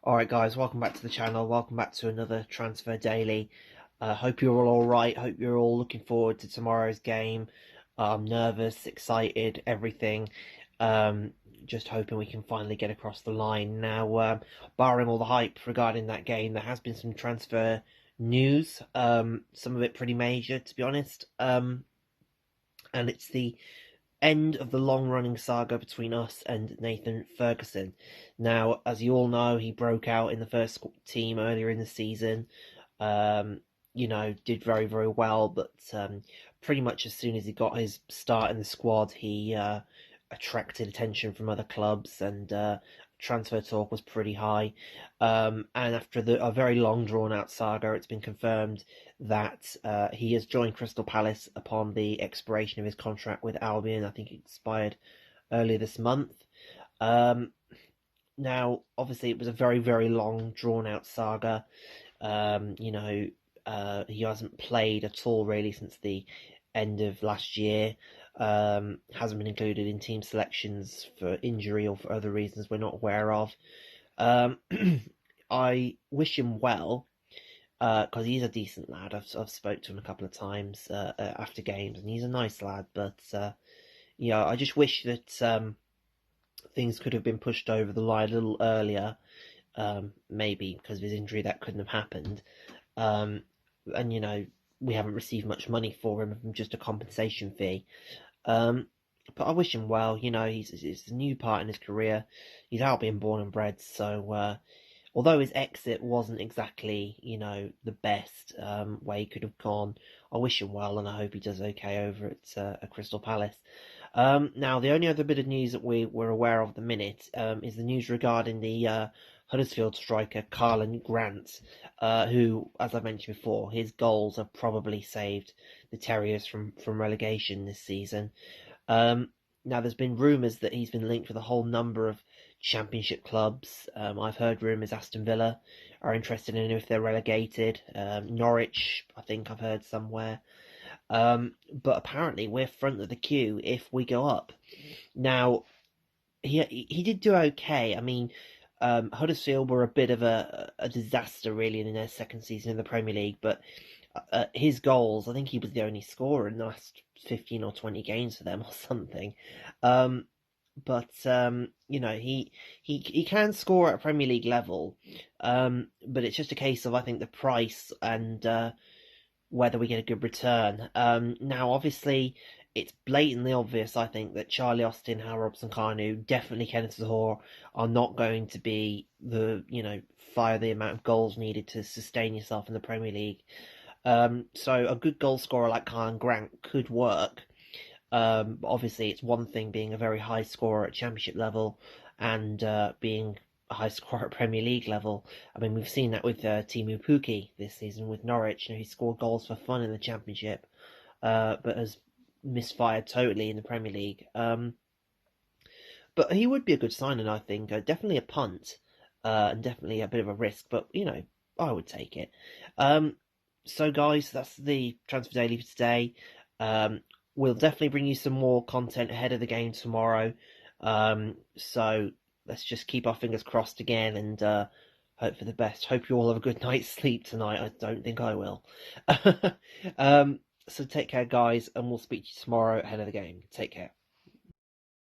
Alright guys, welcome back to the channel, welcome back to another Transfer Daily. Hope you're all alright, hope you're all looking forward to tomorrow's game. Nervous, excited, everything. Um, just hoping we can finally get across the line. Now, barring all the hype regarding that game, there has been some transfer news, some of it pretty major to be honest. And it's the end of the long-running saga between us and Nathan Ferguson. Now, as you all know, he broke out in the first team earlier in the season. Um, did very, very well, but pretty much as soon as he got his start in the squad, he attracted attention from other clubs, and transfer talk was pretty high. And after a very long, drawn-out saga, it's been confirmed that he has joined Crystal Palace upon the expiration of his contract with Albion. I think it expired earlier this month. Now, obviously, it was a very, very long, drawn-out saga. He hasn't played at all really since the end of last year. Hasn't been included in team selections for injury or for other reasons we're not aware of. I wish him well because he's a decent lad. I've spoke to him a couple of times after games, and he's a nice lad. But I just wish that things could have been pushed over the line a little earlier. Maybe because of his injury that couldn't have happened. And we haven't received much money for him, just a compensation fee. But I wish him well. He's a new part in his career. He's Albion born and bred, so although his exit wasn't exactly, the best way he could have gone, I wish him well, and I hope he does okay over at Crystal Palace. Now, the only other bit of news that we're aware of at the minute is the news regarding the Huddersfield striker Karlan Grant, who, as I mentioned before, his goals have probably saved the Terriers from relegation this season. Now, there's been rumours that he's been linked with a whole number of Championship clubs. I've heard rumours Aston Villa are interested in him if they're relegated. Norwich, I think I've heard somewhere. But apparently we're front of the queue if we go up. Now, he did do okay. I mean, Huddersfield were a bit of a disaster, really, in their second season in the Premier League, but his goals, I think he was the only scorer in the last 15 or 20 games for them or something. But he can score at Premier League level, but it's just a case of, I think, the price and whether we get a good return. Now, obviously, it's blatantly obvious, I think, that Charlie Austin, Hal Robson-Kanu, definitely Kenneth Zohore are not going to be fire the amount of goals needed to sustain yourself in the Premier League. So a good goal scorer like Karlan Grant could work. Obviously, it's one thing being a very high scorer at Championship level and being a high scorer at Premier League level. I mean, we've seen that with Teemu Pukki this season with Norwich. He scored goals for fun in the Championship, but has misfired totally in the Premier League. But he would be a good signing, I think. Definitely a punt, and definitely a bit of a risk, but I would take it. So guys, that's the Transfer Daily for today. We'll definitely bring you some more content ahead of the game tomorrow. So let's just keep our fingers crossed again and hope for the best. Hope you all have a good night's sleep tonight. I don't think I will. So take care, guys, and we'll speak to you tomorrow ahead of the game. Take care.